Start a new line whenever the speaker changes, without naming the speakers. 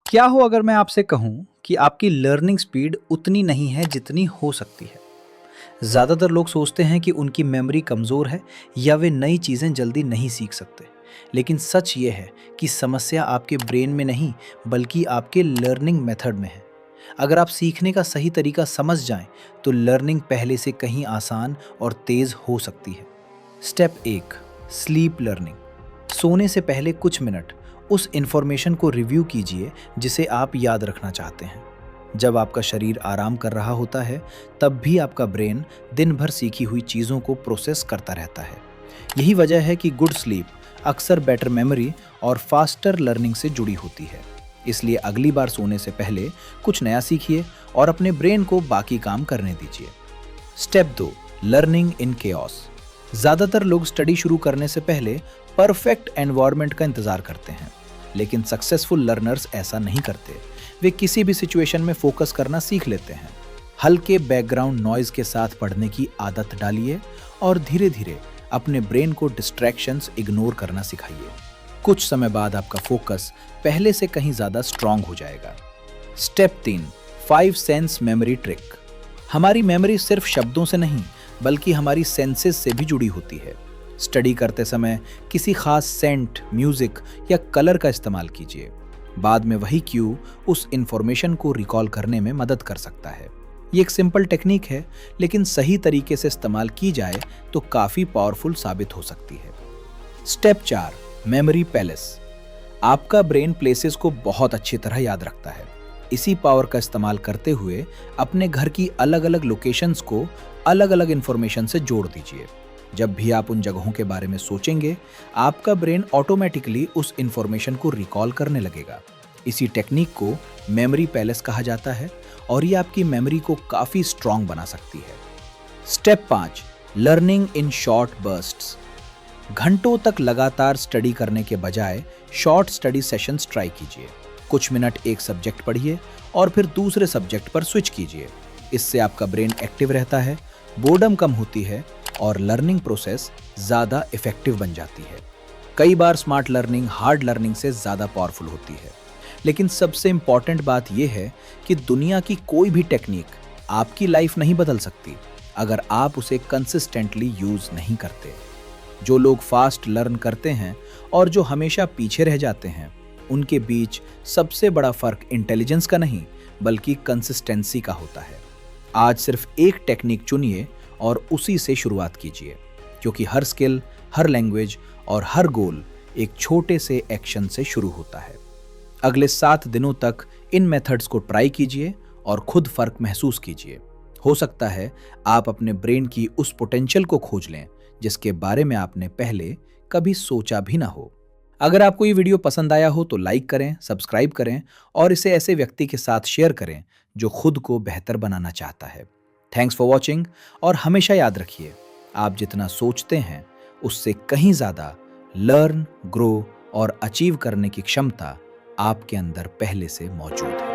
क्या हो अगर मैं आपसे कहूँ कि आपकी लर्निंग स्पीड उतनी नहीं है जितनी हो सकती है? ज़्यादातर लोग सोचते हैं कि उनकी मेमोरी कमज़ोर है या वे नई चीज़ें जल्दी नहीं सीख सकते। लेकिन सच ये है कि समस्या आपके ब्रेन में नहीं, बल्कि आपके लर्निंग मेथड में है। अगर आप सीखने का सही तरीका समझ जाएं, तो लर्निंग पहले से कहीं आसान और तेज़ हो सकती है। Step 1, sleep learning. सोने से पहले कुछ मिनट उस इन्फॉर्मेशन को रिव्यू कीजिए जिसे आप याद रखना चाहते हैं। जब आपका शरीर आराम कर रहा होता है, तब भी आपका ब्रेन दिन भर सीखी हुई चीज़ों को प्रोसेस करता रहता है। यही वजह है कि गुड स्लीप अक्सर बेटर मेमोरी और फास्टर लर्निंग से जुड़ी होती है। इसलिए अगली बार सोने से पहले कुछ नया सीखिए और अपने ब्रेन को बाकी काम करने दीजिए। स्टेप 2, लर्निंग इन केओस। ज़्यादातर लोग स्टडी शुरू करने से पहले परफेक्ट एनवायरनमेंट का इंतज़ार करते हैं, लेकिन सक्सेसफुल लर्नर्स ऐसा नहीं करते। वे किसी भी सिचुएशन में फोकस करना सीख लेते हैं। हल्के बैकग्राउंड नॉइज के साथ पढ़ने की आदत डालिए और धीरे धीरे अपने ब्रेन को डिस्ट्रैक्शंस इग्नोर करना सिखाइए। कुछ समय बाद आपका फोकस पहले से कहीं ज़्यादा स्ट्रांग हो जाएगा। Step 3, 5 sense memory trick. हमारी मेमोरी सिर्फ शब्दों से नहीं, बल्कि हमारी सेंसेस से भी जुड़ी होती है। स्टडी करते समय किसी खास सेंट, म्यूजिक या कलर का इस्तेमाल कीजिए। बाद में वही क्यू उस इंफॉर्मेशन को रिकॉल करने में मदद कर सकता है। ये एक सिंपल टेक्निक है, लेकिन सही तरीके से इस्तेमाल की जाए तो काफ़ी पावरफुल साबित हो सकती है। Step 4, memory palace. आपका ब्रेन प्लेसेस को बहुत अच्छी तरह याद रखता है। इसी पावर का इस्तेमाल करते हुए अपने घर की अलग अलग लोकेशंस को अलग अलग इंफॉर्मेशन से जोड़ दीजिए। जब भी आप उन जगहों के बारे में सोचेंगे, आपका ब्रेन ऑटोमेटिकली उस इंफॉर्मेशन को रिकॉल करने लगेगा। इसी टेक्निक को मेमोरी पैलेस कहा जाता है और ये आपकी मेमोरी को काफ़ी स्ट्रांग बना सकती है। Step 5, learning in short bursts. घंटों तक लगातार स्टडी करने के बजाय शॉर्ट स्टडी सेशंस ट्राई कीजिए। कुछ मिनट एक सब्जेक्ट पढ़िए और फिर दूसरे सब्जेक्ट पर स्विच कीजिए। इससे आपका ब्रेन एक्टिव रहता है, बोर्डम कम होती है और लर्निंग प्रोसेस ज़्यादा इफेक्टिव बन जाती है। कई बार स्मार्ट लर्निंग हार्ड लर्निंग से ज़्यादा पावरफुल होती है, लेकिन सबसे इंपॉर्टेंट बात यह है कि दुनिया की कोई भी टेक्निक आपकी लाइफ नहीं बदल सकती अगर आप उसे कंसिस्टेंटली यूज़ नहीं करते। जो लोग फास्ट लर्न करते हैं और जो हमेशा पीछे रह जाते हैं, उनके बीच सबसे बड़ा फर्क इंटेलिजेंस का नहीं, बल्कि कंसिस्टेंसी का होता है। आज सिर्फ एक टेक्निक चुनिए और उसी से शुरुआत कीजिए, क्योंकि हर स्किल, हर लैंग्वेज और हर गोल एक छोटे से एक्शन से शुरू होता है। अगले 7 दिनों तक इन मेथड्स को ट्राई कीजिए और खुद फर्क महसूस कीजिए। हो सकता है आप अपने ब्रेन की उस पोटेंशियल को खोज लें जिसके बारे में आपने पहले कभी सोचा भी ना हो। अगर आपको ये वीडियो पसंद आया हो तो लाइक करें, सब्सक्राइब करें और इसे ऐसे व्यक्ति के साथ शेयर करें जो खुद को बेहतर बनाना चाहता है। थैंक्स फॉर वॉचिंग और हमेशा याद रखिए, आप जितना सोचते हैं उससे कहीं ज़्यादा लर्न, ग्रो और अचीव करने की क्षमता आपके अंदर पहले से मौजूद है।